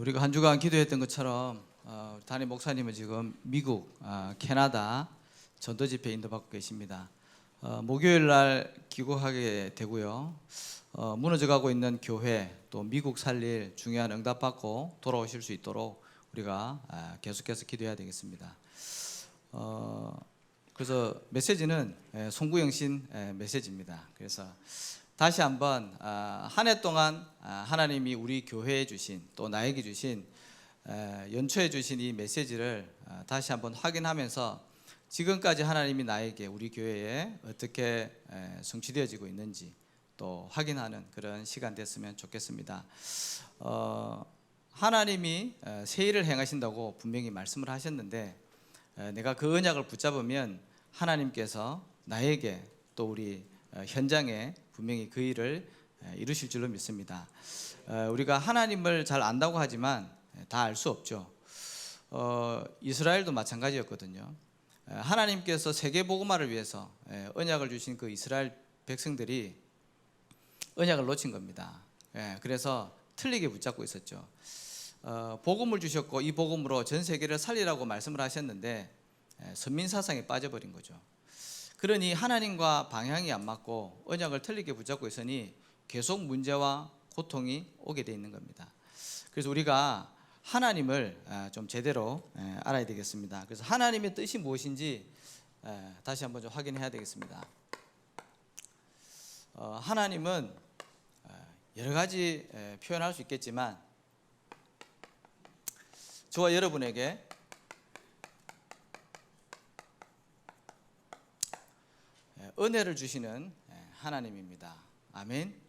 우리가 한 주간 기도했던 것처럼 우리 담임 목사님은 지금 미국, 캐나다 전도 집회 인도받고 계십니다. 목요일 날 귀국하게 되고요. 무너져가고 있는 교회 또 미국 살릴 중요한 응답받고 돌아오실 수 있도록 우리가 계속해서 기도해야 되겠습니다. 그래서 메시지는 송구영신 메시지입니다. 그래서 다시 한번 한 해 동안 하나님이 우리 교회에 주신 또 나에게 주신 연초에 주신 이 메시지를 다시 한번 확인하면서 지금까지 하나님이 나에게 우리 교회에 어떻게 성취되어지고 있는지 또 확인하는 그런 시간 됐으면 좋겠습니다. 하나님이 새 일을 행하신다고 분명히 말씀을 하셨는데 내가 그 언약을 붙잡으면 하나님께서 나에게 또 우리 현장에 분명히 그 일을 이루실 줄로 믿습니다. 우리가 하나님을 잘 안다고 하지만 다 알 수 없죠. 이스라엘도 마찬가지였거든요. 하나님께서 세계 복음화를 위해서 언약을 주신 그 이스라엘 백성들이 언약을 놓친 겁니다. 그래서 틀리게 붙잡고 있었죠. 복음을 주셨고 이 복음으로 전 세계를 살리라고 말씀을 하셨는데 선민사상에 빠져버린 거죠. 그러니 하나님과 방향이 안 맞고 언약을 틀리게 붙잡고 있으니 계속 문제와 고통이 오게 돼 있는 겁니다. 그래서 우리가 하나님을 좀 제대로 알아야 되겠습니다. 그래서 하나님의 뜻이 무엇인지 다시 한번 좀 확인해야 되겠습니다. 하나님은 여러 가지 표현할 수 있겠지만 저와 여러분에게 은혜를 주시는 하나님입니다. 아멘.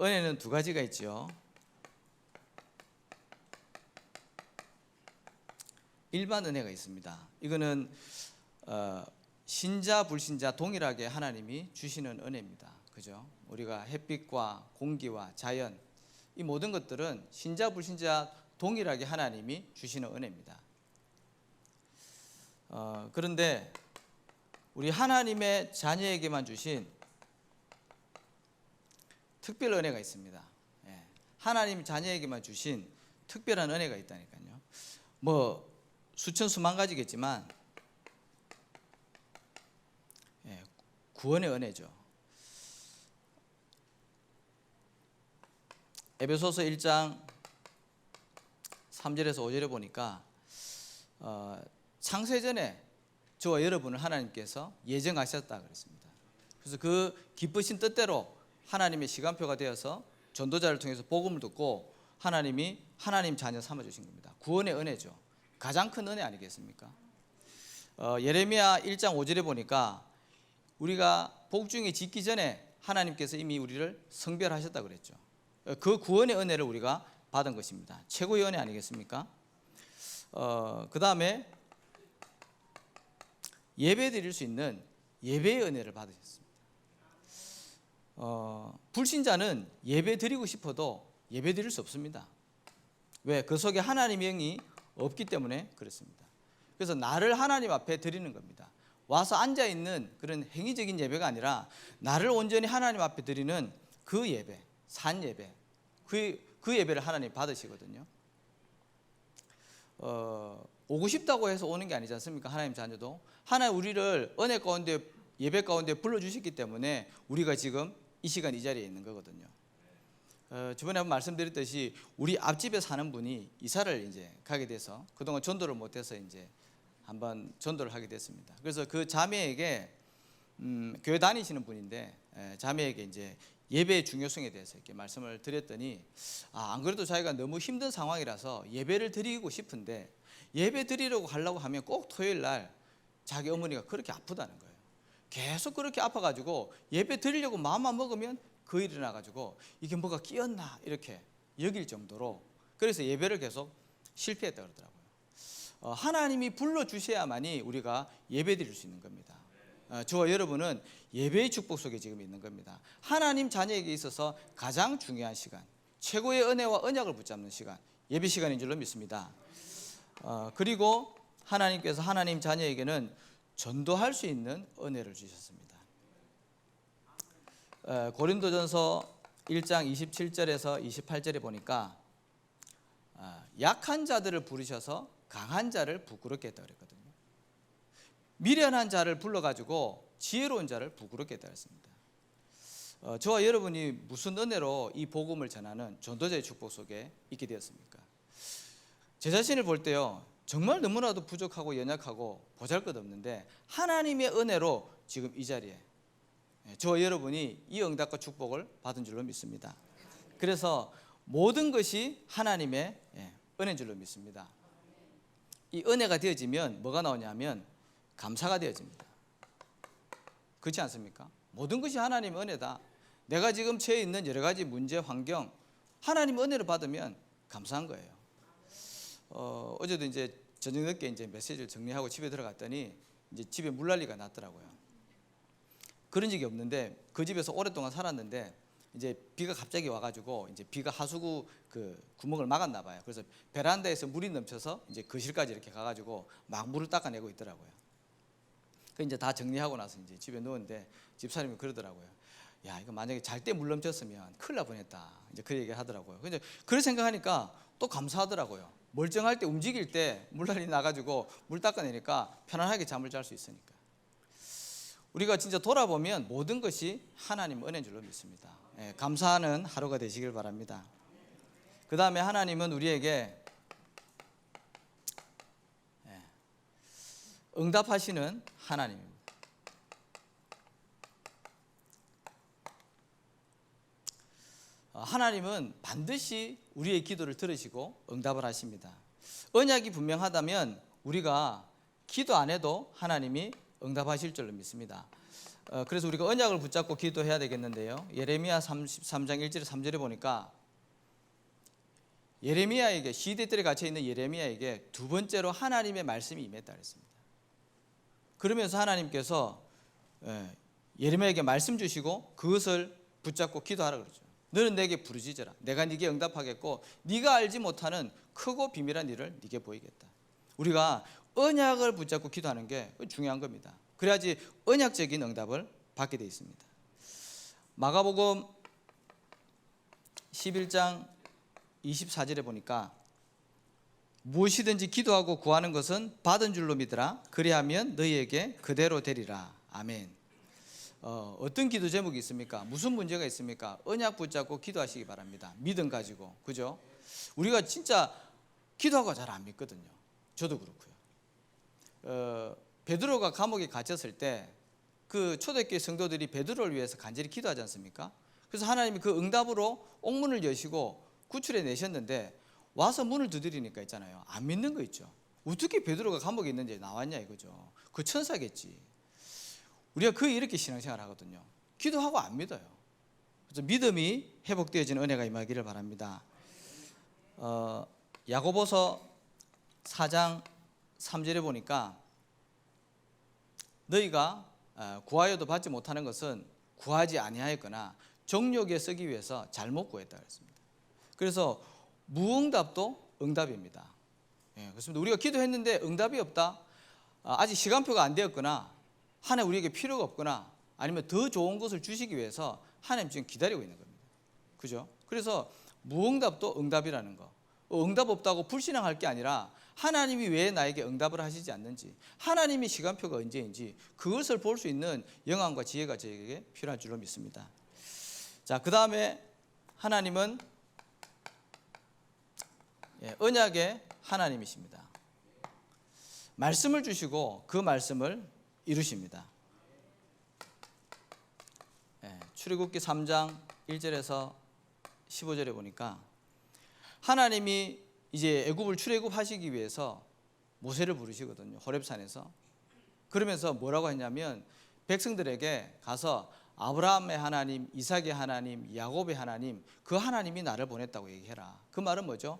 은혜는 두 가지가 있죠. 일반 은혜가 있습니다. 이거는 신자 불신자 동일하게 하나님이 주시는 은혜입니다. 그죠? 우리가 햇빛과 공기와 자연 이 모든 것들은 신자 불신자 동일하게 하나님이 주시는 은혜입니다. 그런데 우리 하나님의 자녀에게만 주신 특별 은혜가 있습니다. 하나님 자녀에게만 주신 특별한 은혜가 있다니까요. 뭐 수천 수만 가지겠지만 구원의 은혜죠. 에베소서 1장 3절에서 5절에 보니까 창세전에 저와 여러분을 하나님께서 예정하셨다 그랬습니다. 그래서 그 기쁘신 뜻대로 하나님의 시간표가 되어서 전도자를 통해서 복음을 듣고 하나님이 하나님 자녀 삼아주신 겁니다. 구원의 은혜죠. 가장 큰 은혜 아니겠습니까? 예레미야 1장 5절에 보니까 우리가 복중에 짓기 전에 하나님께서 이미 우리를 성별하셨다 그랬죠. 그 구원의 은혜를 우리가 받은 것입니다. 최고의 은혜 아니겠습니까? 그 다음에 예배 드릴 수 있는 예배의 은혜를 받으셨습니다. 불신자는 예배 드리고 싶어도 예배 드릴 수 없습니다. 왜? 그 속에 하나님의 영이 없기 때문에 그렇습니다. 그래서 나를 하나님 앞에 드리는 겁니다. 와서 앉아있는 그런 행위적인 예배가 아니라 나를 온전히 하나님 앞에 드리는 그 예배, 산 예배, 그 예배를 하나님 받으시거든요. 오고 싶다고 해서 오는 게 아니지 않습니까? 하나님 자녀도 하나님 우리를 은혜 가운데 예배 가운데 불러주셨기 때문에 우리가 지금 이 시간 이 자리에 있는 거거든요. 저번에 한번 말씀드렸듯이 우리 앞집에 사는 분이 이사를 이제 가게 돼서 그동안 전도를 못해서 이제 한번 전도를 하게 됐습니다. 그래서 그 자매에게 교회 다니시는 분인데 자매에게 이제 예배의 중요성에 대해서 이렇게 말씀을 드렸더니 안 그래도 자기가 너무 힘든 상황이라서 예배를 드리고 싶은데 예배 드리려고 하려고 하면 꼭 토요일 날 자기 어머니가 그렇게 아프다는 거예요. 계속 그렇게 아파가지고 예배 드리려고 마음만 먹으면 그 일이 나가지고 이게 뭐가 끼었나 이렇게 여길 정도로 그래서 예배를 계속 실패했다 그러더라고요. 하나님이 불러주셔야만이 우리가 예배 드릴 수 있는 겁니다. 저와 여러분은 예배의 축복 속에 지금 있는 겁니다. 하나님 자녀에게 있어서 가장 중요한 시간, 최고의 은혜와 언약을 붙잡는 시간, 예배 시간인 줄로 믿습니다. 그리고 하나님께서 하나님 자녀에게는 전도할 수 있는 은혜를 주셨습니다. 고린도전서 1장 27절에서 28절에 보니까 약한 자들을 부르셔서 강한 자를 부끄럽게 했다 그랬거든요. 미련한 자를 불러가지고 지혜로운 자를 부끄럽게 했다 그랬습니다. 저와 여러분이 무슨 은혜로 이 복음을 전하는 전도자의 축복 속에 있게 되었습니까? 제 자신을 볼 때요, 정말 너무나도 부족하고 연약하고 보잘것없는데 하나님의 은혜로 지금 이 자리에 저와 여러분이 이 응답과 축복을 받은 줄로 믿습니다. 그래서 모든 것이 하나님의 은혜인 줄로 믿습니다. 이 은혜가 되어지면 뭐가 나오냐면 감사가 되어집니다. 그렇지 않습니까? 모든 것이 하나님의 은혜다. 내가 지금 처해 있는 여러 가지 문제, 환경, 하나님 은혜를 받으면 감사한 거예요. 어제도 이제 저녁 늦게 이제 메시지를 정리하고 집에 들어갔더니 이제 집에 물난리가 났더라고요. 그런 적이 없는데 그 집에서 오랫동안 살았는데 이제 비가 갑자기 와가지고 이제 비가 하수구 그 구멍을 막았나 봐요. 그래서 베란다에서 물이 넘쳐서 이제 거실까지 이렇게 가가지고 막 물을 닦아내고 있더라고요. 그 이제 다 정리하고 나서 이제 집에 누웠는데 집사님이 그러더라고요. 야, 이거 만약에 잘 때 물 넘쳤으면 큰일 날 뻔했다. 이제 그 얘기를 하더라고요. 근데 그런 생각하니까 또 감사하더라고요. 멀쩡할 때 움직일 때 물난리 나가지고 물 닦아내니까 편안하게 잠을 잘 수 있으니까. 우리가 진짜 돌아보면 모든 것이 하나님 은혜인 줄로 믿습니다. 감사하는 하루가 되시길 바랍니다. 그 다음에 하나님은 우리에게 응답하시는 하나님입니다. 하나님은 반드시 우리의 기도를 들으시고 응답을 하십니다. 언약이 분명하다면 우리가 기도 안 해도 하나님이 응답하실 줄로 믿습니다. 그래서 우리가 언약을 붙잡고 기도해야 되겠는데요. 예레미야 33장 1절에 3절에 보니까 예레미야에게 시대들에 갇혀 있는 예레미야에게 두 번째로 하나님의 말씀이 임했다 그랬습니다. 그러면서 하나님께서 예레미야에게 말씀 주시고 그것을 붙잡고 기도하라 그러죠. 너는 내게 부르짖어라. 내가 네게 응답하겠고 네가 알지 못하는 크고 비밀한 일을 네게 보이겠다. 우리가 언약을 붙잡고 기도하는 게 중요한 겁니다. 그래야지 언약적인 응답을 받게 되어 있습니다. 마가복음 11장 24절에 보니까 무엇이든지 기도하고 구하는 것은 받은 줄로 믿으라. 그리하면 너희에게 그대로 되리라. 아멘. 어떤 기도 제목이 있습니까? 무슨 문제가 있습니까? 언약 붙잡고 기도하시기 바랍니다. 믿음 가지고. 그죠? 우리가 진짜 기도하고 잘 안 믿거든요. 저도 그렇고요. 베드로가 감옥에 갇혔을 때 그 초대교회 성도들이 베드로를 위해서 간절히 기도하지 않습니까? 그래서 하나님이 그 응답으로 옥문을 여시고 구출해 내셨는데 와서 문을 두드리니까 있잖아요. 안 믿는 거 있죠. 어떻게 베드로가 감옥에 있는지 나왔냐 이거죠. 그 천사겠지. 우리가 거의 이렇게 신앙생활 하거든요. 기도하고 안 믿어요. 그래서 믿음이 회복되어지는 은혜가 임하기를 바랍니다. 야고보서 4장 3절에 보니까 너희가 구하여도 받지 못하는 것은 구하지 아니하였거나 정욕에 쓰기 위해서 잘못 구했다 그랬습니다. 그래서 무응답도 응답입니다. 그렇습니다. 우리가 기도했는데 응답이 없다. 아직 시간표가 안 되었거나 하나님 우리에게 필요가 없거나 아니면 더 좋은 것을 주시기 위해서 하나님 지금 기다리고 있는 겁니다. 그죠? 그래서 무응답도 응답이라는 거. 응답 없다고 불신앙할 게 아니라 하나님이 왜 나에게 응답을 하시지 않는지, 하나님의 시간표가 언제인지 그것을 볼 수 있는 영안과 지혜가 저에게 필요한 줄로 믿습니다. 자, 그 다음에 하나님은 언약의 하나님이십니다. 말씀을 주시고 그 말씀을 이루십니다. 출애굽기 3장 1절에서 15절에 보니까 하나님이 이제 애굽을 출애굽하시기 위해서 모세를 부르시거든요. 호렙산에서. 그러면서 뭐라고 했냐면 백성들에게 가서 아브라함의 하나님, 이삭의 하나님, 야곱의 하나님, 그 하나님이 나를 보냈다고 얘기해라. 그 말은 뭐죠?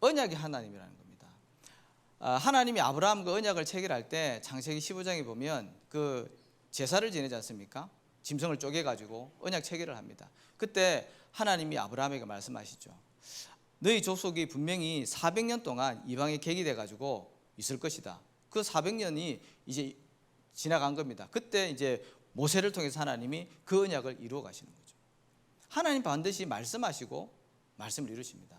언약의 하나님이라는 겁니다. 하나님이 아브라함과 언약을 체결할 때 창세기 15장에 보면 그 제사를 지내지 않습니까? 짐승을 쪼개가지고 언약 체결을 합니다. 그때 하나님이 아브라함에게 말씀하시죠. 너희 족속이 분명히 400년 동안 이방에 객이돼가지고 있을 것이다. 그 400년이 이제 지나간 겁니다. 그때 이제 모세를 통해서 하나님이 그 언약을 이루어 가시는 거죠. 하나님 반드시 말씀하시고 말씀을 이루십니다.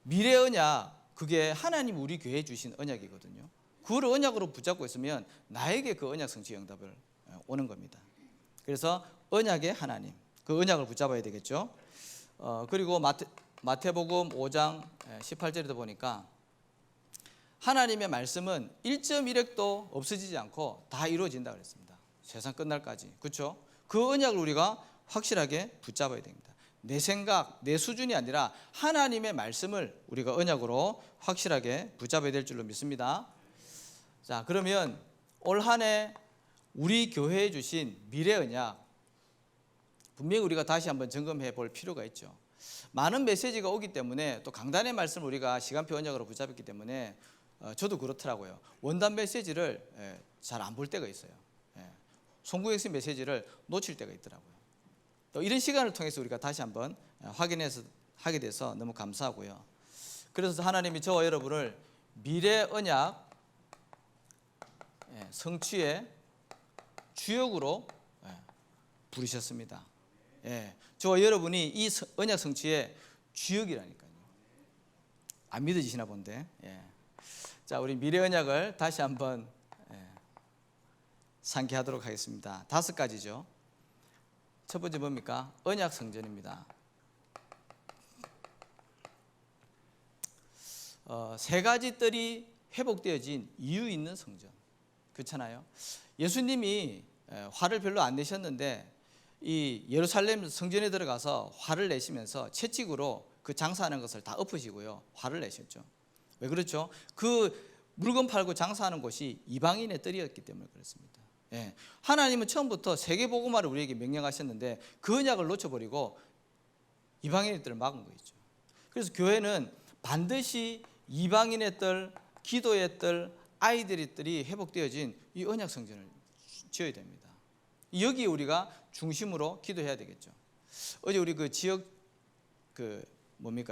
미래 언약, 그게 하나님 우리 교회에 주신 언약이거든요. 그걸 언약으로 붙잡고 있으면 나에게 그 언약 성취 응답을 오는 겁니다. 그래서 언약의 하나님, 그 언약을 붙잡아야 되겠죠. 그리고 마태복음 5장 18절에도 보니까 하나님의 말씀은 1.1획도 없어지지 않고 다 이루어진다 그랬습니다. 세상 끝날까지. 그렇죠? 그 언약을 우리가 확실하게 붙잡아야 됩니다. 내 생각, 내 수준이 아니라 하나님의 말씀을 우리가 언약으로 확실하게 붙잡아야 될 줄로 믿습니다. 자, 그러면 올 한 해 우리 교회에 주신 미래 언약, 분명히 우리가 다시 한번 점검해 볼 필요가 있죠. 많은 메시지가 오기 때문에, 또 강단의 말씀을 우리가 시간표 언약으로 붙잡았기 때문에 저도 그렇더라고요. 원단 메시지를 잘 안 볼 때가 있어요. 송구엑스 메시지를 놓칠 때가 있더라고요. 또 이런 시간을 통해서 우리가 다시 한번 확인해서 하게 돼서 너무 감사하고요. 그래서 하나님이 저와 여러분을 미래 언약 성취의 주역으로 부르셨습니다. 저와 여러분이 이 언약 성취의 주역이라니까요. 안 믿어지시나 본데. 자, 우리 미래 언약을 다시 한번 상기하도록 하겠습니다. 5가지죠. 첫 번째 뭡니까? 언약 성전입니다. 3가지 뜰이 회복되어진 이유 있는 성전. 그렇잖아요. 예수님이 화를 별로 안 내셨는데 이 예루살렘 성전에 들어가서 화를 내시면서 채찍으로 그 장사하는 것을 다 엎으시고요, 화를 내셨죠. 왜 그렇죠? 그 물건 팔고 장사하는 곳이 이방인의 뜰이었기 때문에 그렇습니다. 하나님은 처음부터 세계복음화를 우리에게 명령하셨는데 그 언약을 놓쳐버리고 이방인의 뜰을 막은 거죠. 그래서 교회는 반드시 이방인의 뜰, 기도의 뜰, 아이들의 뜰이 회복되어진 이 언약 성전을 지어야 됩니다. 여기에 우리가 중심으로 기도해야 되겠죠. 어제 우리 그 지역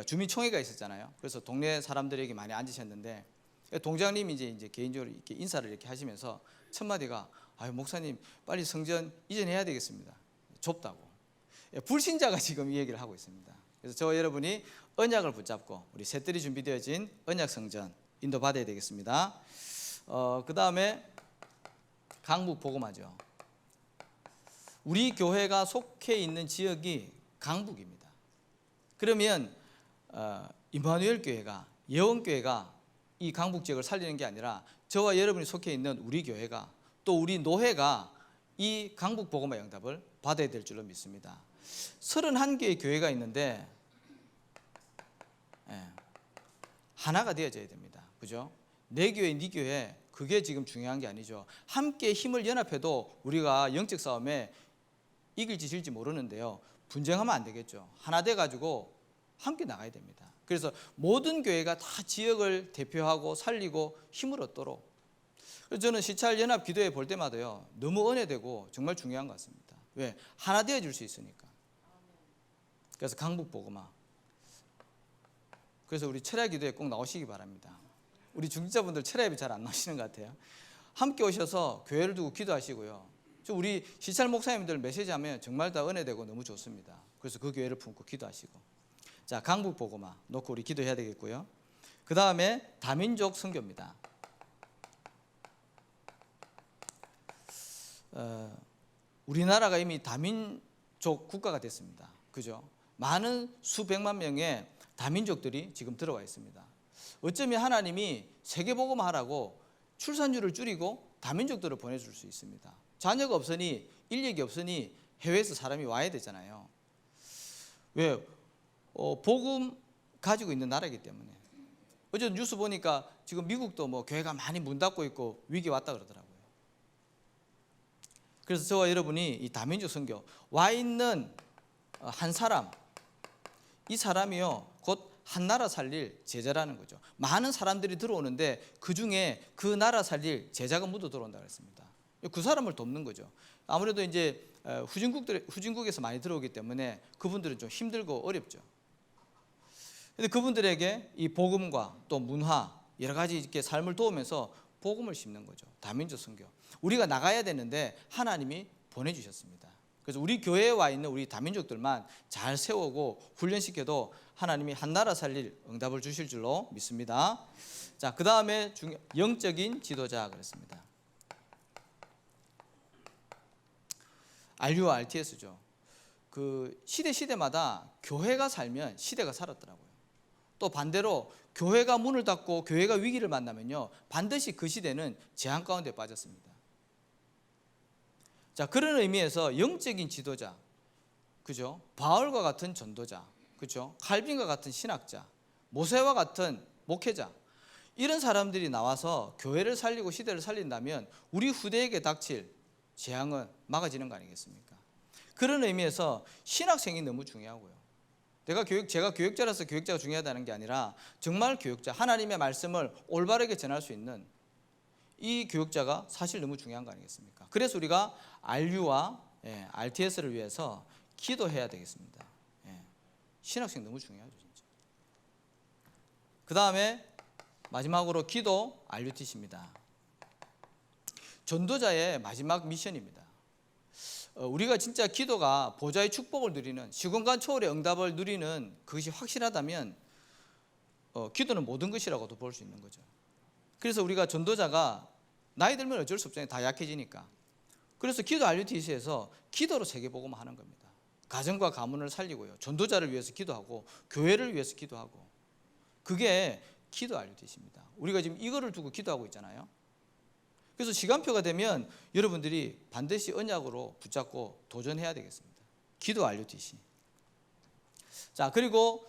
주민총회가 있었잖아요. 그래서 동네 사람들에게 많이 앉으셨는데 동장님이 이제 개인적으로 이렇게 인사를 이렇게 하시면서 첫 마디가, 아유 목사님 빨리 성전 이전해야 되겠습니다. 좁다고. 불신자가 지금 이 얘기를 하고 있습니다. 그래서 저와 여러분이 언약을 붙잡고 우리 새뜰이 준비되어진 언약 성전 인도받아야 되겠습니다. 그 다음에 강북 복음화죠. 우리 교회가 속해 있는 지역이 강북입니다. 그러면 임마누엘 교회가, 예원교회가 이 강북 지역을 살리는 게 아니라 저와 여러분이 속해 있는 우리 교회가, 또 우리 노회가 이 강북 복음화 응답을 받아야 될 줄로 믿습니다. 31개의 교회가 있는데 하나가 되어져야 됩니다. 그죠? 내 교회, 네 교회, 그게 지금 중요한 게 아니죠. 함께 힘을 연합해도 우리가 영적 싸움에 이길지 질지 모르는데요, 분쟁하면 안 되겠죠. 하나 돼가지고 함께 나가야 됩니다. 그래서 모든 교회가 다 지역을 대표하고 살리고 힘을 얻도록. 그래서 저는 시찰 연합 기도회 볼 때마다요, 너무 은혜되고 정말 중요한 것 같습니다. 왜? 하나 되어줄 수 있으니까. 그래서 강북 복음화. 그래서 우리 철야 기도회 꼭 나오시기 바랍니다. 우리 중직자분들 철야예배 잘 안 나오시는 것 같아요. 함께 오셔서 교회를 두고 기도하시고요. 우리 시찰 목사님들 메시지하면 정말 다 은혜되고 너무 좋습니다. 그래서 그 교회를 품고 기도하시고. 자, 강북 복음화 놓고 우리 기도해야 되겠고요. 그 다음에 다민족 선교입니다. 우리나라가 이미 다민족 국가가 됐습니다. 그죠? 많은 수백만 명의 다민족들이 지금 들어와 있습니다. 어쩌면 하나님이 세계복음화하라고 출산율을 줄이고 다민족들을 보내줄 수 있습니다. 자녀가 없으니, 인력이 없으니 해외에서 사람이 와야 되잖아요. 왜? 복음 가지고 있는 나라이기 때문에. 어제 뉴스 보니까 지금 미국도 뭐 교회가 많이 문 닫고 있고 위기 왔다 그러더라고요. 그래서 저와 여러분이 이 다민족 선교 와 있는 한 사람, 이 사람이요 곧 한 나라 살릴 제자라는 거죠. 많은 사람들이 들어오는데 그 중에 그 나라 살릴 제자가 묻어 들어온다 그랬습니다. 그 사람을 돕는 거죠. 아무래도 이제 후진국에서 많이 들어오기 때문에 그분들은 좀 힘들고 어렵죠. 근데 그분들에게 이 복음과 또 문화 여러 가지 이렇게 삶을 도우면서 복음을 심는 거죠. 다민족 선교. 우리가 나가야 되는데 하나님이 보내주셨습니다. 그래서 우리 교회에 와 있는 우리 다민족들만 잘 세우고 훈련시켜도 하나님이 한 나라 살릴 응답을 주실 줄로 믿습니다. 자, 그 다음에 영적인 지도자 그랬습니다. RU와 RTS죠. 그 시대마다 교회가 살면 시대가 살았더라고요. 또 반대로 교회가 문을 닫고 교회가 위기를 만나면요, 반드시 그 시대는 재앙 가운데 빠졌습니다. 자, 그런 의미에서 영적인 지도자, 그죠? 바울과 같은 전도자, 그죠? 칼빈과 같은 신학자, 모세와 같은 목회자, 이런 사람들이 나와서 교회를 살리고 시대를 살린다면 우리 후대에게 닥칠 재앙은 막아지는 거 아니겠습니까? 그런 의미에서 신학생이 너무 중요하고요. 제가 교육자라서 교육자가 중요하다는 게 아니라 정말 교육자, 하나님의 말씀을 올바르게 전할 수 있는 이 교육자가 사실 너무 중요한 거 아니겠습니까? 그래서 우리가 RU와 RTS를 위해서 기도해야 되겠습니다. 신학생 너무 중요하죠, 진짜. 그 다음에 마지막으로 기도 RUTC입니다. 전도자의 마지막 미션입니다. 우리가 진짜 기도가 보좌의 축복을 누리는, 시공간 초월의 응답을 누리는 그것이 확실하다면 기도는 모든 것이라고도 볼 수 있는 거죠. 그래서 우리가 전도자가 나이 들면 어쩔 수 없잖아요. 다 약해지니까. 그래서 기도 RUTC에서 기도로 세계복음을 하는 겁니다. 가정과 가문을 살리고요, 전도자를 위해서 기도하고 교회를 위해서 기도하고, 그게 기도 RUTC입니다. 우리가 지금 이거를 두고 기도하고 있잖아요. 그래서 시간표가 되면 여러분들이 반드시 언약으로 붙잡고 도전해야 되겠습니다. 기도 RUTC. 자, 그리고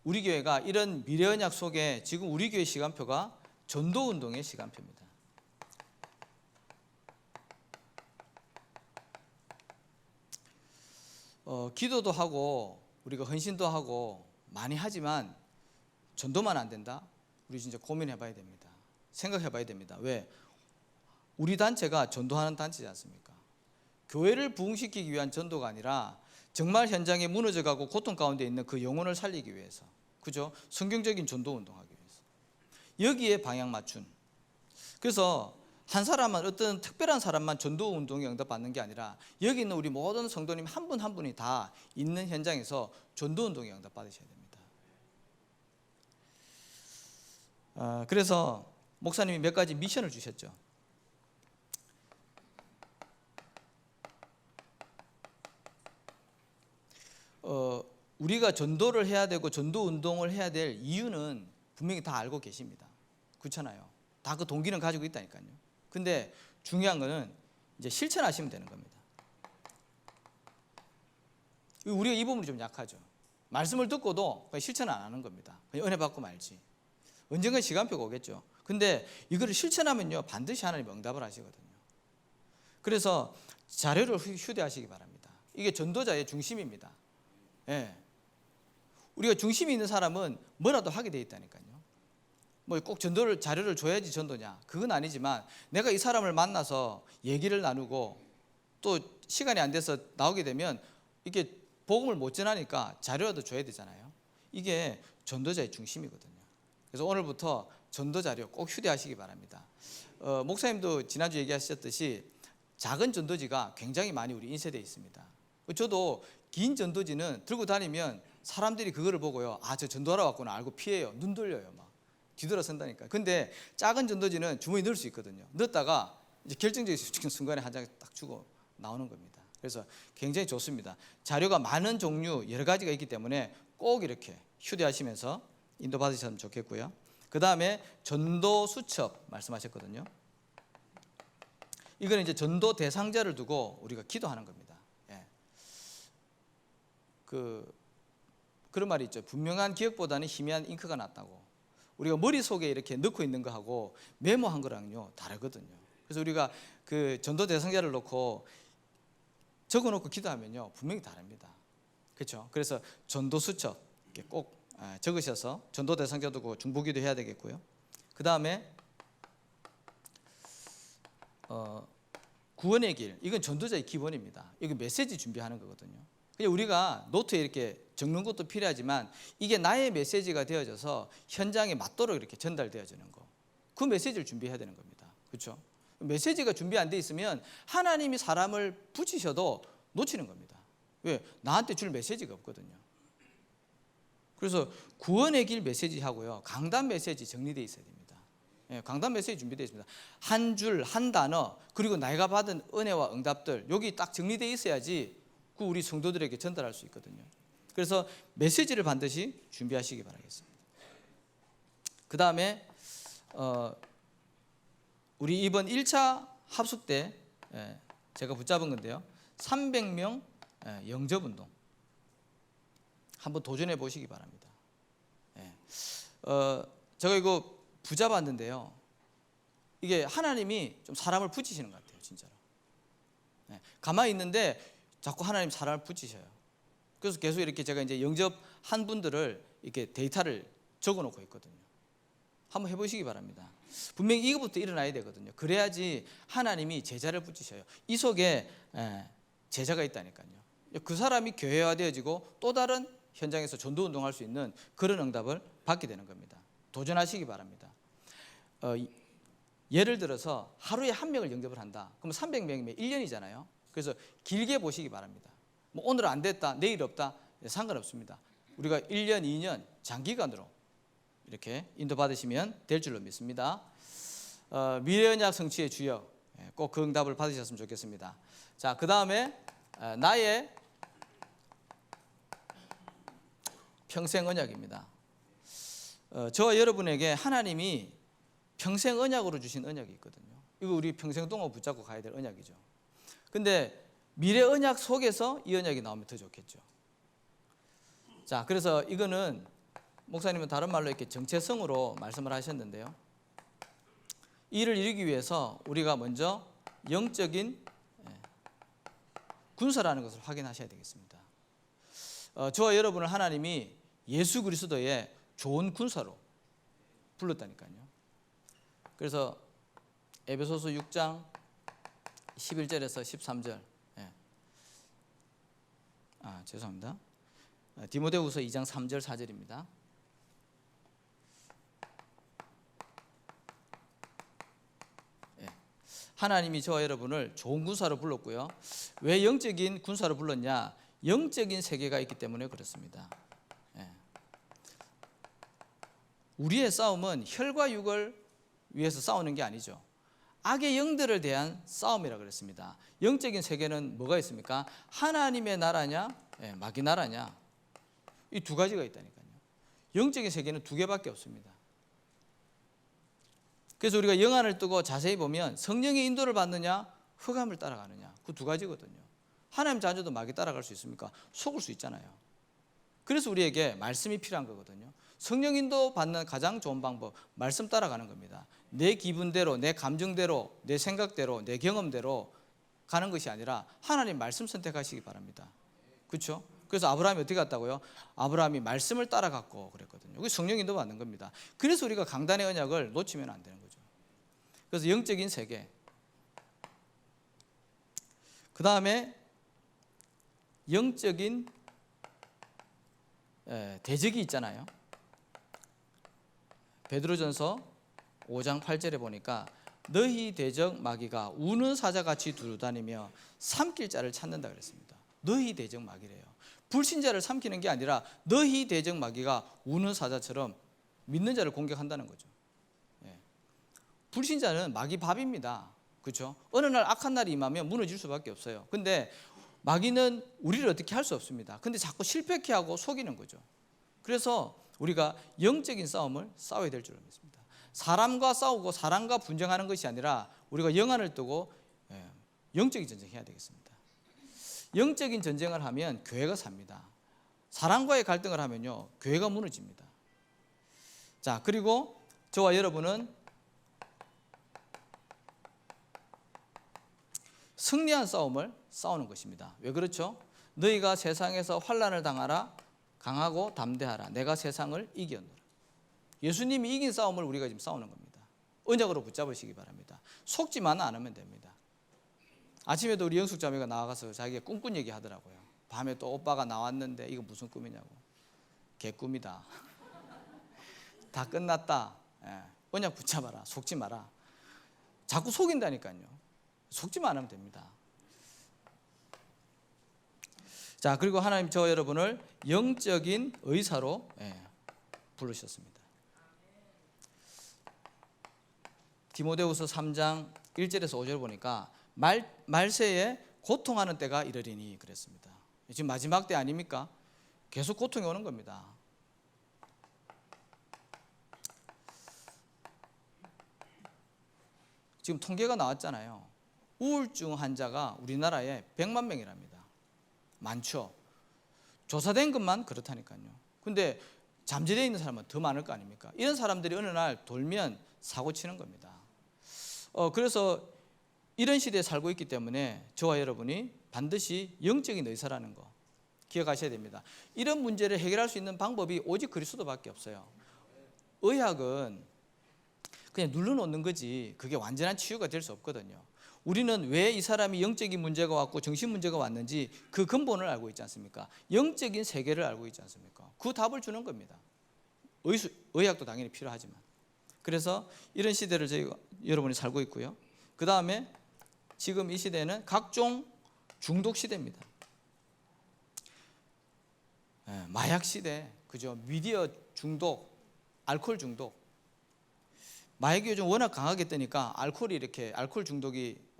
우리 교회가 이런 미래 언약 속에 지금 우리 교회 시간표가 전도운동의 시간표입니다. 기도도 하고 우리가 헌신도 하고 많이 하지만 전도만 안 된다? 우리 진짜 고민해 봐야 됩니다. 생각해 봐야 됩니다. 왜? 우리 단체가 전도하는 단체지 않습니까? 교회를 부흥시키기 위한 전도가 아니라 정말 현장에 무너져가고 고통 가운데 있는 그 영혼을 살리기 위해서, 그죠? 성경적인 전도 운동하기 위해서 여기에 방향 맞춘. 그래서 한 사람만, 어떤 특별한 사람만 전도 운동에 응답받는 게 아니라 여기 있는 우리 모든 성도님 한 분 한 분이 다 있는 현장에서 전도 운동에 응답받으셔야 됩니다. 그래서 목사님이 몇 가지 미션을 주셨죠. 우리가 전도를 해야 되고 전도 운동을 해야 될 이유는 분명히 다 알고 계십니다. 그렇잖아요. 다 그 동기는 가지고 있다니까요. 근데 중요한 거는 이제 실천하시면 되는 겁니다. 우리가 이 부분이 좀 약하죠. 말씀을 듣고도 실천 안 하는 겁니다. 그냥 은혜 받고 말지. 언젠가 시간표가 오겠죠. 근데 이거를 실천하면요, 반드시 하나님 응답을 하시거든요. 그래서 자료를 휴대하시기 바랍니다. 이게 전도자의 중심입니다. 예. 우리가 중심이 있는 사람은 뭐라도 하게 돼 있다니까요. 뭐 꼭 전도를 자료를 줘야지 전도냐? 그건 아니지만 내가 이 사람을 만나서 얘기를 나누고 또 시간이 안 돼서 나오게 되면 이게 복음을 못 전하니까 자료라도 줘야 되잖아요. 이게 전도자의 중심이거든요. 그래서 오늘부터 전도 자료 꼭 휴대하시기 바랍니다. 목사님도 지난주 얘기하셨듯이 작은 전도지가 굉장히 많이 우리 인쇄되어 있습니다. 저도 긴 전도지는 들고 다니면 사람들이 그거를 보고요, 아, 저 전도하러 왔구나 알고 피해요. 눈 돌려요. 막 뒤돌아선다니까. 근데 작은 전도지는 주머니에 넣을 수 있거든요. 넣었다가 이제 결정적인 순간에 한 장 딱 주고 나오는 겁니다. 그래서 굉장히 좋습니다. 자료가 많은 종류 여러 가지가 있기 때문에 꼭 이렇게 휴대하시면서 인도받으셨으면 좋겠고요. 그 다음에 전도 수첩 말씀하셨거든요. 이거는 이제 전도 대상자를 두고 우리가 기도하는 겁니다. 예. 그런 말이 있죠. 분명한 기억보다는 희미한 잉크가 낫다고. 우리가 머릿속에 이렇게 넣고 있는 거하고 메모한 거랑요 다르거든요. 그래서 우리가 그 전도 대상자를 놓고 적어놓고 기도하면요 분명히 다릅니다. 그렇죠? 그래서 전도 수첩 이렇게 꼭 적으셔서 전도 대상자 두고 중보기도 해야 되겠고요. 그 다음에 구원의 길, 이건 전도자의 기본입니다. 이거 메시지 준비하는 거거든요. 그냥 우리가 노트에 이렇게 적는 것도 필요하지만 이게 나의 메시지가 되어져서 현장에 맞도록 이렇게 전달되어지는 거, 그 메시지를 준비해야 되는 겁니다. 그렇죠? 메시지가 준비 안 돼 있으면 하나님이 사람을 붙이셔도 놓치는 겁니다. 왜? 나한테 줄 메시지가 없거든요. 그래서 구원의 길 메시지하고요, 강단 메시지 정리되어 있어야 됩니다. 예, 강단 메시지 준비되어 있습니다. 한 줄, 한 단어, 그리고 내가 받은 은혜와 응답들, 여기 딱 정리되어 있어야지 그 우리 성도들에게 전달할 수 있거든요. 그래서 메시지를 반드시 준비하시기 바라겠습니다. 그 다음에 우리 이번 1차 합숙 때 제가 붙잡은 건데요, 300명 영접운동 한번 도전해 보시기 바랍니다. 제가 이거 붙잡았는데요, 이게 하나님이 좀 사람을 붙이시는 것 같아요, 진짜로. 가만히 있는데 자꾸 하나님 사람을 붙이셔요. 그래서 계속 이렇게 제가 이제 영접한 분들을 이렇게 데이터를 적어놓고 있거든요. 한번 해보시기 바랍니다. 분명히 이것부터 일어나야 되거든요. 그래야지 하나님이 제자를 붙이셔요. 이 속에 제자가 있다니까요. 그 사람이 교회화되어지고 또 다른 현장에서 전도운동할 수 있는 그런 응답을 받게 되는 겁니다. 도전하시기 바랍니다. 예를 들어서 하루에 한 명을 영접을 한다. 그럼 300명이면 1년이잖아요. 그래서 길게 보시기 바랍니다. 뭐 오늘 안 됐다, 내일 없다, 상관없습니다. 우리가 1년, 2년 장기간으로 이렇게 인도받으시면 될 줄로 믿습니다. 미래언약 성취의 주역, 꼭 그 응답을 받으셨으면 좋겠습니다. 자, 그 다음에 나의 평생 언약입니다. 저와 여러분에게 하나님이 평생 언약으로 주신 언약이 있거든요. 이거 우리 평생 동안 붙잡고 가야 될 언약이죠. 근데 미래 언약 속에서 이 언약이 나오면 더 좋겠죠. 자, 그래서 이거는 목사님은 다른 말로 이렇게 정체성으로 말씀을 하셨는데요, 이를 이루기 위해서 우리가 먼저 영적인 군사라는 것을 확인하셔야 되겠습니다. 저와 여러분을 하나님이 예수 그리스도의 좋은 군사로 불렀다니까요. 그래서 에베소서 6장 11절에서 13절, 죄송합니다. 디모데후서 2장 3절 4절입니다. 하나님이 저와 여러분을 좋은 군사로 불렀고요. 왜 영적인 군사로 불렀냐? 영적인 세계가 있기 때문에 그렇습니다. 우리의 싸움은 혈과 육을 위해서 싸우는 게 아니죠. 악의 영들을 대한 싸움이라 그랬습니다. 영적인 세계는 뭐가 있습니까? 하나님의 나라냐, 마귀 나라냐, 이 두 가지가 있다니까요. 영적인 세계는 두 개밖에 없습니다. 그래서 우리가 영안을 뜨고 자세히 보면 성령의 인도를 받느냐, 흑암을 따라가느냐, 그 두 가지거든요. 하나님 자녀도 마귀 따라갈 수 있습니까? 속을 수 있잖아요. 그래서 우리에게 말씀이 필요한 거거든요. 성령 인도 받는 가장 좋은 방법, 말씀 따라가는 겁니다. 내 기분대로, 내 감정대로, 내 생각대로, 내 경험대로 가는 것이 아니라 하나님 말씀 선택하시기 바랍니다. 그렇죠? 그래서 아브라함이 어떻게 갔다고요? 아브라함이 말씀을 따라갔고 그랬거든요. 그게 성령 인도 받는 겁니다. 그래서 우리가 강단의 언약을 놓치면 안 되는 거죠. 그래서 영적인 세계, 그 다음에 영적인 대적이 있잖아요. 베드로전서 5장 8절에 보니까 너희 대적 마귀가 우는 사자같이 두루다니며 삼킬 자를 찾는다 그랬습니다. 너희 대적 마귀래요. 불신자를 삼키는 게 아니라 너희 대적 마귀가 우는 사자처럼 믿는 자를 공격한다는 거죠. 불신자는 마귀 밥입니다. 그렇죠? 어느 날 악한 날이 임하면 무너질 수밖에 없어요. 근데 마귀는 우리를 어떻게 할 수 없습니다. 근데 자꾸 실패케 하고 속이는 거죠. 그래서 우리가 영적인 싸움을 싸워야 될 줄 믿습니다. 사람과 싸우고 사람과 분쟁하는 것이 아니라 우리가 영안을 뜨고 영적인 전쟁해야 되겠습니다. 영적인 전쟁을 하면 교회가 삽니다. 사람과의 갈등을 하면요, 교회가 무너집니다. 자, 그리고 저와 여러분은 승리한 싸움을 싸우는 것입니다. 왜 그렇죠? 너희가 세상에서 환난을 당하라, 강하고 담대하라, 내가 세상을 이겼노라. 예수님이 이긴 싸움을 우리가 지금 싸우는 겁니다. 언약으로 붙잡으시기 바랍니다. 속지만 않으면 됩니다. 아침에도 우리 영숙 자매가 나와가서 자기가 꿈꾼 얘기 하더라고요. 밤에 또 오빠가 나왔는데 이거 무슨 꿈이냐고. 개꿈이다. 다 끝났다. 언약 붙잡아라. 속지 마라. 자꾸 속인다니까요. 속지만 않으면 됩니다. 자, 그리고 하나님 저 여러분을 영적인 의사로 부르셨습니다. 디모데후서 3장 1절에서 5절 보니까 말세에 고통하는 때가 이르리니 그랬습니다. 지금 마지막 때 아닙니까? 계속 고통이 오는 겁니다. 지금 통계가 나왔잖아요. 우울증 환자가 우리나라에 100만 명이랍니다. 많죠. 조사된 것만 그렇다니까요. 근데 잠재되어 있는 사람은 더 많을 거 아닙니까? 이런 사람들이 어느 날 돌면 사고 치는 겁니다. 그래서 이런 시대에 살고 있기 때문에 저와 여러분이 반드시 영적인 의사라는 거 기억하셔야 됩니다. 이런 문제를 해결할 수 있는 방법이 오직 그리스도밖에 없어요. 의학은 그냥 눌러놓는 거지 그게 완전한 치유가 될 수 없거든요. 우리는 왜 이 사람이 영적인 문제가 왔고 정신 문제가 왔는지 그 근본을 알고 있지 않습니까? 영적인 세계를 알고 있지 않습니까? 그 답을 주는 겁니다. 의학도 당연히 필요하지만. 그래서 이런 시대를 저희가 여러분이 살고 있고요. 그 다음에 지금 이 시대는 각종 중독 시대입니다. 마약 시대, 그죠? 미디어 중독, 알코올 중독. 마약이 요즘 워낙 강하게 뜨니까 알코올 중독이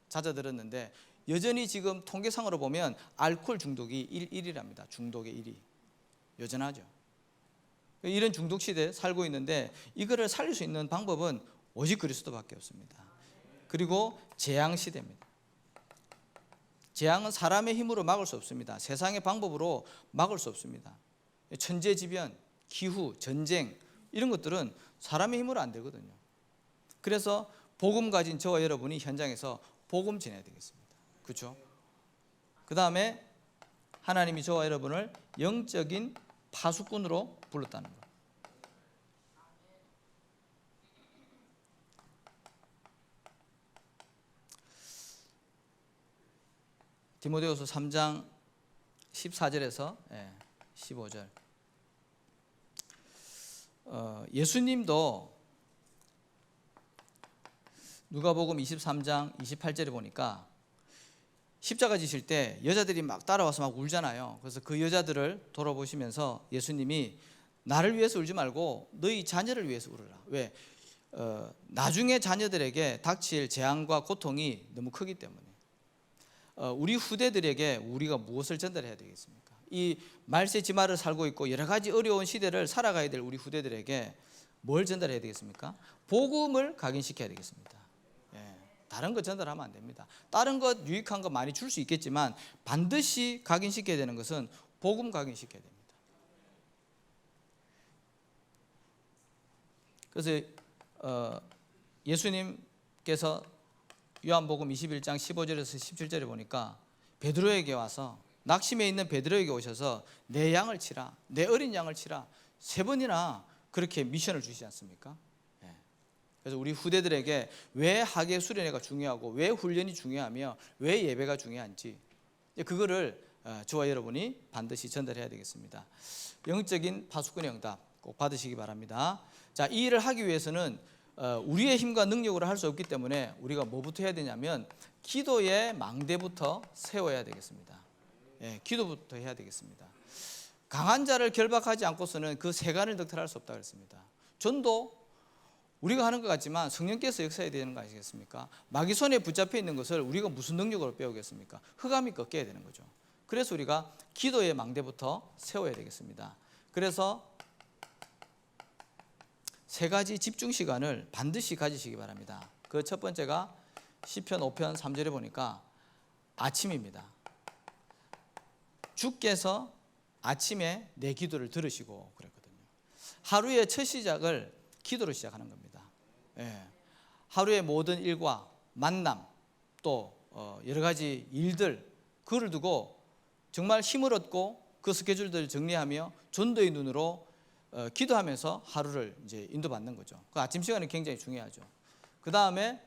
잦아들었는데 여전히 지금 통계상으로 보면 알코올 중독이 1위랍니다. 중독의 1위. 여전하죠. 이런 중독 시대에 살고 있는데 이거를 살릴 수 있는 방법은 오직 그리스도밖에 없습니다. 그리고 재앙 시대입니다. 재앙은 사람의 힘으로 막을 수 없습니다. 세상의 방법으로 막을 수 없습니다. 천재지변, 기후, 전쟁 이런 것들은 사람의 힘으로 안 되거든요. 그래서 복음 가진 저와 여러분이 현장에서 복음 전해야 되겠습니다. 그렇죠? 그 다음에 하나님이 저와 여러분을 영적인 파수꾼으로 불렀다는 것. 디모데후서 3장 14절에서 15절. 예수님도 누가복음 23장 28절에 보니까 십자가 지실 때 여자들이 막 따라와서 막 울잖아요. 그래서 그 여자들을 돌아보시면서 예수님이 나를 위해서 울지 말고 너희 자녀를 위해서 울어라. 왜? 나중에 자녀들에게 닥칠 재앙과 고통이 너무 크기 때문에. 우리 후대들에게 우리가 무엇을 전달해야 되겠습니까? 이 말세 지마를 살고 있고 여러 가지 어려운 시대를 살아가야 될 우리 후대들에게 뭘 전달해야 되겠습니까? 복음을 각인시켜야 되겠습니다. 다른 거 전달하면 안 됩니다. 다른 것 유익한 거 많이 줄 수 있겠지만 반드시 각인시켜야 되는 것은 복음 각인시켜야 됩니다. 그래서 예수님께서 요한복음 21장 15절에서 17절에 보니까 베드로에게 와서 낙심해 있는 베드로에게 오셔서 내 양을 치라, 내 어린 양을 치라 3번이나 그렇게 미션을 주시지 않습니까? 그래서 우리 후대들에게 왜 학예 수련회가 중요하고 왜 훈련이 중요하며 왜 예배가 중요한지 그거를 저와 여러분이 반드시 전달해야 되겠습니다. 영적인 파수꾼의 응답 꼭 받으시기 바랍니다. 자, 이 일을 하기 위해서는 우리의 힘과 능력으로 할 수 없기 때문에 우리가 뭐부터 해야 되냐면 기도의 망대부터 세워야 되겠습니다. 기도부터 해야 되겠습니다. 강한 자를 결박하지 않고서는 그 세간을 득탈할 수 없다 그랬습니다. 전도 우리가 하는 것 같지만 성령께서 역사해야 되는 거 아니겠습니까? 마귀 손에 붙잡혀 있는 것을 우리가 무슨 능력으로 배우겠습니까? 흑암이 꺾여야 되는 거죠. 그래서 우리가 기도의 망대부터 세워야 되겠습니다. 그래서 3가지 집중 시간을 반드시 가지시기 바랍니다. 그 첫 번째가 시편 5편 3절에 보니까 아침입니다. 주께서 아침에 내 기도를 들으시고 그랬거든요. 하루의 첫 시작을 기도로 시작하는 겁니다. 하루의 모든 일과 만남 또 여러 가지 일들 그를 두고 정말 힘을 얻고 그 스케줄들을 정리하며 전도의 눈으로 기도하면서 하루를 이제 인도받는 거죠. 그 아침 시간이 굉장히 중요하죠. 그 다음에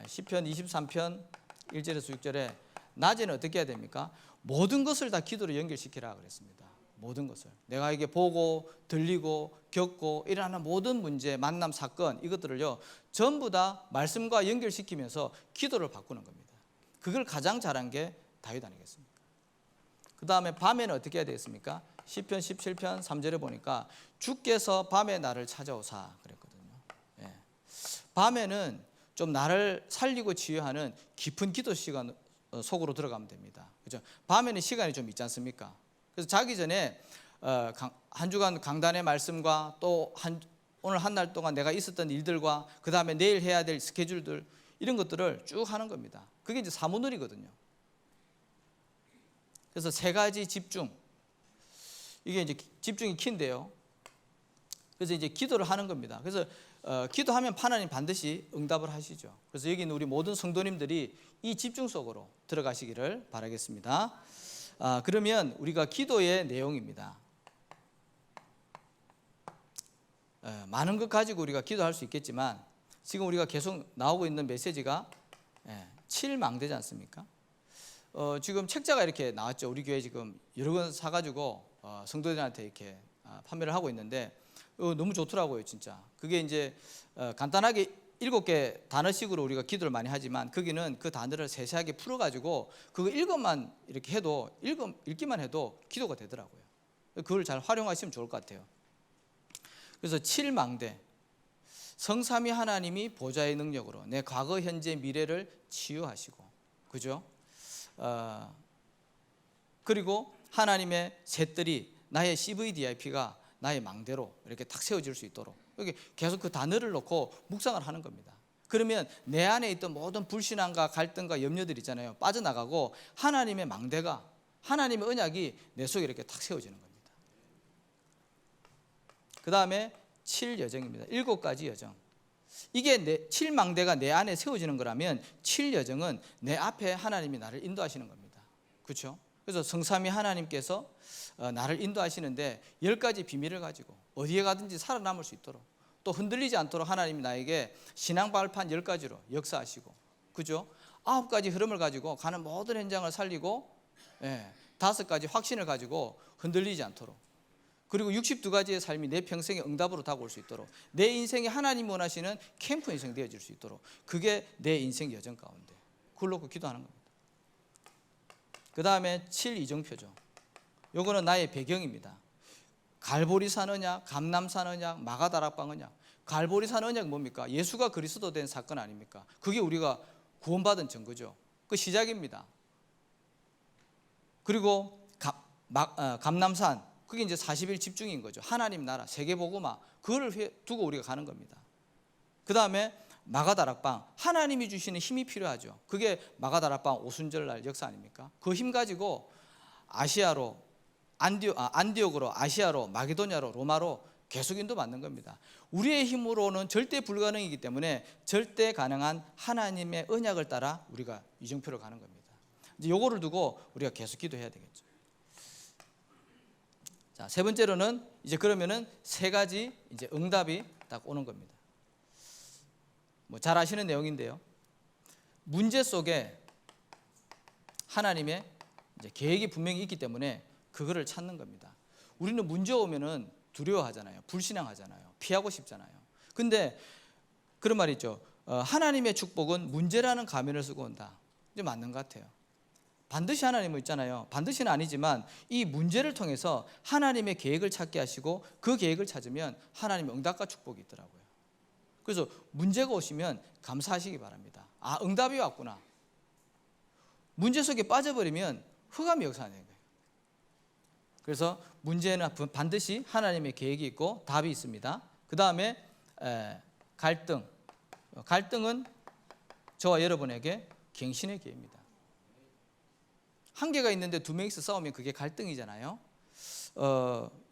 시편 23편 1절에서 6절에 낮에는 어떻게 해야 됩니까? 모든 것을 다 기도로 연결시키라 그랬습니다. 모든 것을 내가 이게 보고 들리고 겪고 일어나는 모든 문제, 만남, 사건 이것들을요 전부 다 말씀과 연결시키면서 기도를 바꾸는 겁니다. 그걸 가장 잘한 게 다윗 아니겠습니까? 그 다음에 밤에는 어떻게 해야 되겠습니까? 시편 17편 3절에 보니까 주께서 밤에 나를 찾아오사 그랬거든요. 예. 밤에는 좀 나를 살리고 치유하는 깊은 기도 시간 속으로 들어가면 됩니다. 그죠? 밤에는 시간이 좀 있지 않습니까? 그래서 자기 전에 한 주간 강단의 말씀과 또 오늘 한 날 동안 내가 있었던 일들과 그 다음에 내일 해야 될 스케줄들 이런 것들을 쭉 하는 겁니다. 그게 이제 사무놀이거든요. 그래서 세 가지 집중, 이게 이제 집중이 키인데요. 그래서 이제 기도를 하는 겁니다. 그래서 기도하면 하나님 반드시 응답을 하시죠. 그래서 여기 있는 우리 모든 성도님들이 이 집중 속으로 들어가시기를 바라겠습니다. 그러면 우리가 기도의 내용입니다. 많은 것 가지고 우리가 기도할 수 있겠지만 지금 우리가 계속 나오고 있는 메시지가 7망대지 않습니까? 지금 책자가 이렇게 나왔죠. 우리 교회 지금 여러 권 사가지고 성도들한테 이렇게 판매를 하고 있는데 너무 좋더라고요, 진짜. 그게 이제 간단하게 7개 단어식으로 우리가 기도를 많이 하지만 거기는 그 단어를 세세하게 풀어가지고 그거 읽기만 이렇게 해도 읽기만 해도 기도가 되더라고요. 그걸 잘 활용하시면 좋을 것 같아요. 그래서 7망대, 성삼위 하나님이 보좌의 능력으로 내 과거, 현재, 미래를 치유하시고, 그죠? 그리고 하나님의 셋들이 나의 CVDIP가 나의 망대로 이렇게 탁 세워질 수 있도록 여기 계속 그 단어를 놓고 묵상을 하는 겁니다. 그러면 내 안에 있던 모든 불신앙과 갈등과 염려들 있잖아요. 빠져나가고 하나님의 망대가, 하나님의 언약이 내 속에 이렇게 탁 세워지는 겁니다. 그 다음에 7여정입니다. 7가지 여정. 이게 7망대가 내 안에 세워지는 거라면 7여정은 내 앞에 하나님이 나를 인도하시는 겁니다. 그렇죠? 그래서 성삼위 하나님께서 나를 인도하시는데 10가지 비밀을 가지고 어디에 가든지 살아남을 수 있도록 또 흔들리지 않도록 하나님이 나에게 신앙 발판 10가지로 역사하시고, 그죠? 9가지 흐름을 가지고 가는 모든 현장을 살리고 5가지 확신을 가지고 흔들리지 않도록, 그리고 62가지의 삶이 내 평생의 응답으로 다가올 수 있도록 내 인생이 하나님 원하시는 캠프 인생 되어질 수 있도록 그게 내 인생 여정 가운데 그걸 놓고 기도하는 겁니다. 그 다음에 7이정표죠. 요거는 나의 배경입니다. 갈보리산 언약, 감람산 언약, 마가다락방 언약. 갈보리산 언약 뭡니까? 예수가 그리스도 된 사건 아닙니까? 그게 우리가 구원받은 증거죠. 그 시작입니다. 그리고 감람산, 그게 이제 40일 집중인 거죠. 하나님 나라, 세계복음화, 그거를 두고 우리가 가는 겁니다. 그 다음에 마가다락방, 하나님이 주시는 힘이 필요하죠. 그게 마가다락방 오순절날 역사 아닙니까? 그 힘 가지고 아시아로, 안디옥으로, 아시아로, 마게도냐로, 로마로 계속 인도받는 겁니다. 우리의 힘으로는 절대 불가능이기 때문에 절대 가능한 하나님의 언약을 따라 우리가 이정표로 가는 겁니다. 이제 요거를 두고 우리가 계속 기도해야 되겠죠. 자, 세 번째로는 이제 그러면은 3가지 이제 응답이 딱 오는 겁니다. 뭐 잘 아시는 내용인데요. 문제 속에 하나님의 이제 계획이 분명히 있기 때문에 그거를 찾는 겁니다. 우리는 문제 오면은 두려워하잖아요. 불신앙하잖아요. 피하고 싶잖아요. 근데 그런 말이 있죠. 하나님의 축복은 문제라는 가면을 쓰고 온다. 이제 맞는 것 같아요. 반드시 하나님은 있잖아요. 반드시는 아니지만 이 문제를 통해서 하나님의 계획을 찾게 하시고 그 계획을 찾으면 하나님의 응답과 축복이 있더라고요. 그래서 문제가 오시면 감사하시기 바랍니다. 아, 응답이 왔구나. 문제 속에 빠져버리면 흑암이 역사하는 거예요. 그래서 문제는 반드시 하나님의 계획이 있고 답이 있습니다. 그 다음에 갈등. 갈등은 저와 여러분에게 갱신의 기회입니다. 한 개가 있는데 2명이서 싸우면 그게 갈등이잖아요.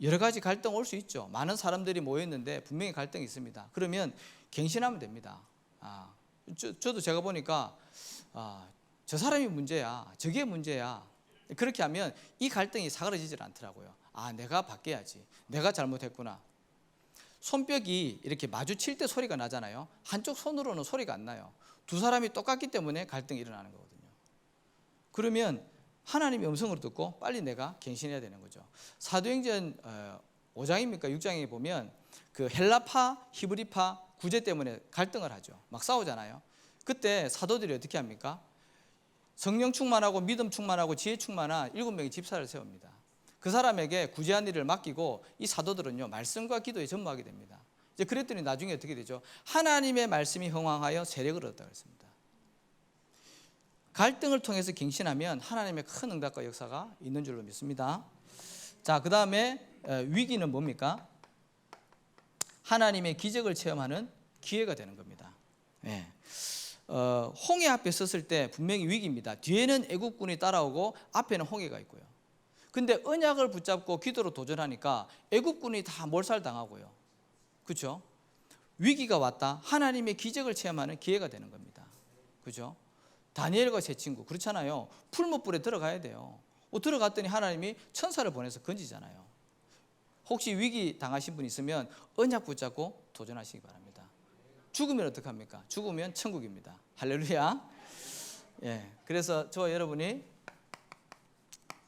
여러 가지 갈등 올 수 있죠. 많은 사람들이 모였는데 분명히 갈등이 있습니다. 그러면 갱신하면 됩니다. 저도 제가 보니까 저 사람이 문제야, 저게 문제야. 그렇게 하면 이 갈등이 사그러지질 않더라고요. 내가 바뀌어야지. 내가 잘못했구나. 손뼉이 이렇게 마주칠 때 소리가 나잖아요. 한쪽 손으로는 소리가 안 나요. 두 사람이 똑같기 때문에 갈등이 일어나는 거거든요. 그러면 하나님의 음성으로 듣고 빨리 내가 갱신해야 되는 거죠. 사도행전 5장입니까 6장에 보면 그 헬라파, 히브리파 구제 때문에 갈등을 하죠. 막 싸우잖아요. 그때 사도들이 어떻게 합니까? 성령 충만하고 믿음 충만하고 지혜 충만한 7명의 집사를 세웁니다. 그 사람에게 구제한 일을 맡기고 이 사도들은요 말씀과 기도에 전무하게 됩니다. 이제 그랬더니 나중에 어떻게 되죠? 하나님의 말씀이 흥황하여 세력을 얻었다고 했습니다. 갈등을 통해서 갱신하면 하나님의 큰 응답과 역사가 있는 줄로 믿습니다. 자, 그 다음에 위기는 뭡니까? 하나님의 기적을 체험하는 기회가 되는 겁니다. 네. 홍해 앞에 섰을 때 분명히 위기입니다. 뒤에는 애국군이 따라오고 앞에는 홍해가 있고요. 근데 언약을 붙잡고 기도로 도전하니까 애국군이 다 몰살당하고요. 그렇죠? 위기가 왔다. 하나님의 기적을 체험하는 기회가 되는 겁니다. 그렇죠? 다니엘과 세 친구 그렇잖아요. 풀무불에 들어가야 돼요. 들어갔더니 하나님이 천사를 보내서 건지잖아요. 혹시 위기 당하신 분 있으면 언약 붙잡고 도전하시기 바랍니다. 죽으면 어떡합니까? 죽으면 천국입니다. 할렐루야. 예, 그래서 저와 여러분이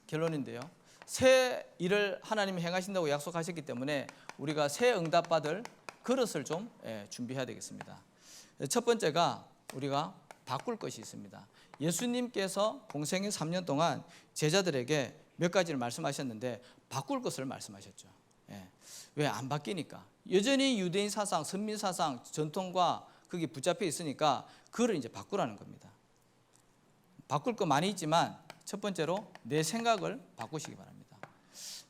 결론인데요. 새 일을 하나님이 행하신다고 약속하셨기 때문에 우리가 새 응답받을 그릇을 좀 준비해야 되겠습니다. 첫 번째가 우리가 바꿀 것이 있습니다. 예수님께서 공생애 3년 동안 제자들에게 몇 가지를 말씀하셨는데 바꿀 것을 말씀하셨죠. 왜 안 바뀌니까? 여전히 유대인 사상, 선민 사상, 전통과 그게 붙잡혀 있으니까 그걸 이제 바꾸라는 겁니다. 바꿀 거 많이 있지만 첫 번째로 내 생각을 바꾸시기 바랍니다.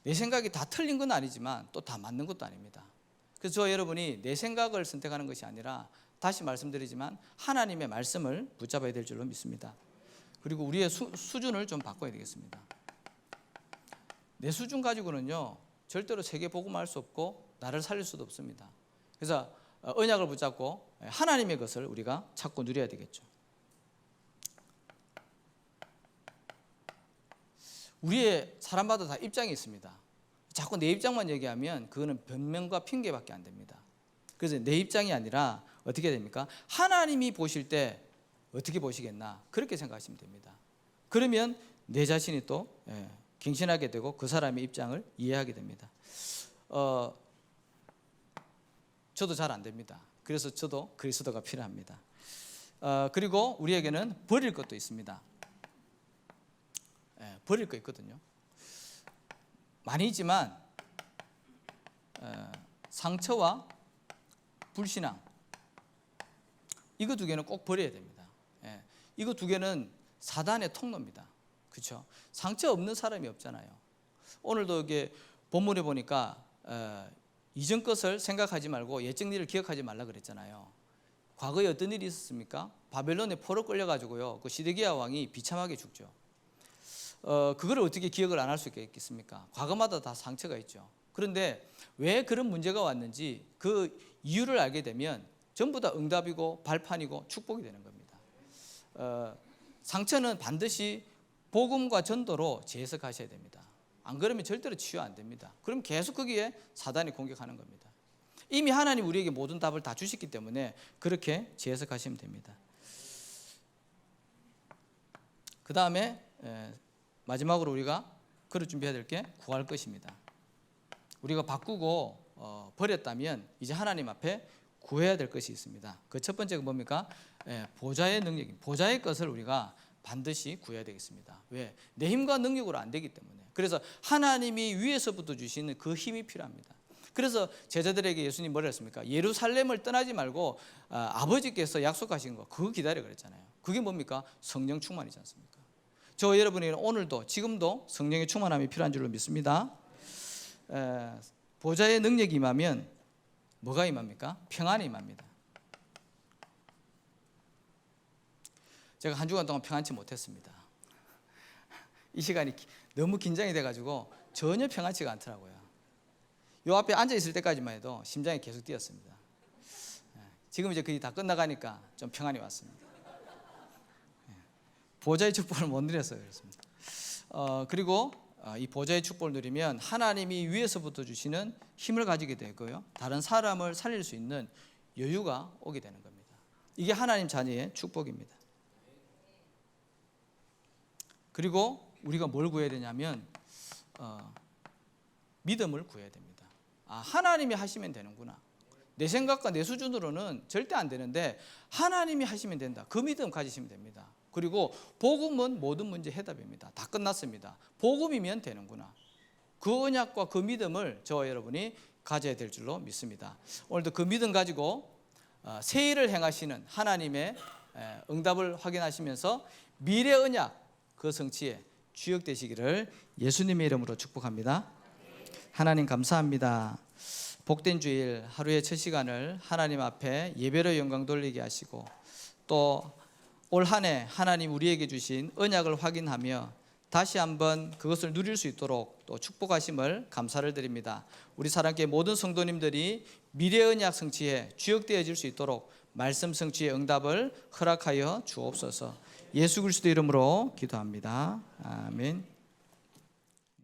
내 생각이 다 틀린 건 아니지만 또 다 맞는 것도 아닙니다. 그래서 저 여러분이 내 생각을 선택하는 것이 아니라 다시 말씀드리지만 하나님의 말씀을 붙잡아야 될 줄로 믿습니다. 그리고 우리의 수준을 좀 바꿔야 되겠습니다. 내 수준 가지고는요 절대로 세계 복음할 수 없고 나를 살릴 수도 없습니다. 그래서 언약을 붙잡고 하나님의 것을 우리가 찾고 누려야 되겠죠. 우리의 사람마다 다 입장이 있습니다. 자꾸 내 입장만 얘기하면 그거는 변명과 핑계밖에 안 됩니다. 그래서 내 입장이 아니라 어떻게 됩니까? 하나님이 보실 때 어떻게 보시겠나 그렇게 생각하시면 됩니다. 그러면 내 자신이 또 갱신하게 되고 그 사람의 입장을 이해하게 됩니다. 저도 잘 안 됩니다. 그래서 저도 그리스도가 필요합니다. 그리고 우리에게는 버릴 것도 있습니다. 버릴 거 있거든요. 많이 있지만 상처와 불신앙 이거 두 개는 꼭 버려야 됩니다. 이거 두 개는 사단의 통로입니다. 그렇죠? 상처 없는 사람이 없잖아요. 오늘도 이게 본문에 보니까 이전 것을 생각하지 말고 옛적 일을 기억하지 말라 그랬잖아요. 과거에 어떤 일이 있었습니까? 바벨론에 포로 끌려가지고요. 그 시드기야 왕이 비참하게 죽죠. 그걸 어떻게 기억을 안 할 수 있겠습니까? 과거마다 다 상처가 있죠. 그런데 왜 그런 문제가 왔는지 그 이유를 알게 되면 전부 다 응답이고 발판이고 축복이 되는 겁니다. 상처는 반드시 복음과 전도로 재해석하셔야 됩니다. 안 그러면 절대로 치유 안 됩니다. 그럼 계속 거기에 사단이 공격하는 겁니다. 이미 하나님 우리에게 모든 답을 다 주셨기 때문에 그렇게 재해석하시면 됩니다. 그 다음에 마지막으로 우리가 그럴 준비해야 될 게 구할 것입니다. 우리가 바꾸고 버렸다면 이제 하나님 앞에 구해야 될 것이 있습니다. 그 첫 번째가 뭡니까? 보좌의 능력, 보좌의 것을 우리가 반드시 구해야 되겠습니다. 왜? 내 힘과 능력으로 안 되기 때문에. 그래서 하나님이 위에서부터 주시는 그 힘이 필요합니다. 그래서 제자들에게 예수님 뭐라 했습니까? 예루살렘을 떠나지 말고 아버지께서 약속하신 거 그거 기다려 그랬잖아요. 그게 뭡니까? 성령 충만이지 않습니까? 저 여러분에게는 오늘도 지금도 성령의 충만함이 필요한 줄로 믿습니다. 보좌의 능력이 임하면 뭐가 임합니까? 평안이 임합니다. 제가 한 주간 동안 평안치 못했습니다. 이 시간이 너무 긴장이 돼가지고 전혀 평안치가 않더라고요. 요 앞에 앉아 있을 때까지만 해도 심장이 계속 뛰었습니다. 지금 이제 그게 다 끝나가니까 좀 평안이 왔습니다. 보좌의 축복을 못 누렸어요. 그렇습니다. 그리고 이 보좌의 축복을 누리면 하나님이 위에서부터 주시는 힘을 가지게 되고요. 다른 사람을 살릴 수 있는 여유가 오게 되는 겁니다. 이게 하나님 자녀의 축복입니다. 그리고 우리가 뭘 구해야 되냐면 믿음을 구해야 됩니다. 하나님이 하시면 되는구나. 내 생각과 내 수준으로는 절대 안 되는데 하나님이 하시면 된다. 그 믿음 가지시면 됩니다. 그리고 복음은 모든 문제 해답입니다. 다 끝났습니다. 복음이면 되는구나. 그 언약과 그 믿음을 저와 여러분이 가져야 될 줄로 믿습니다. 오늘도 그 믿음 가지고 새 일을 행하시는 하나님의 응답을 확인하시면서 미래 언약 그 성취에 주역되시기를 예수님의 이름으로 축복합니다. 하나님 감사합니다. 복된 주일 하루의 첫 시간을 하나님 앞에 예배로 영광 돌리게 하시고 또 올 한 해 하나님 우리에게 주신 언약을 확인하며 다시 한번 그것을 누릴 수 있도록 또 축복하심을 감사를 드립니다. 우리 사랑교회 모든 성도님들이 미래 언약 성취에 주역되어질 수 있도록 말씀 성취의 응답을 허락하여 주옵소서. 예수 그리스도 이름으로 기도합니다. 아멘.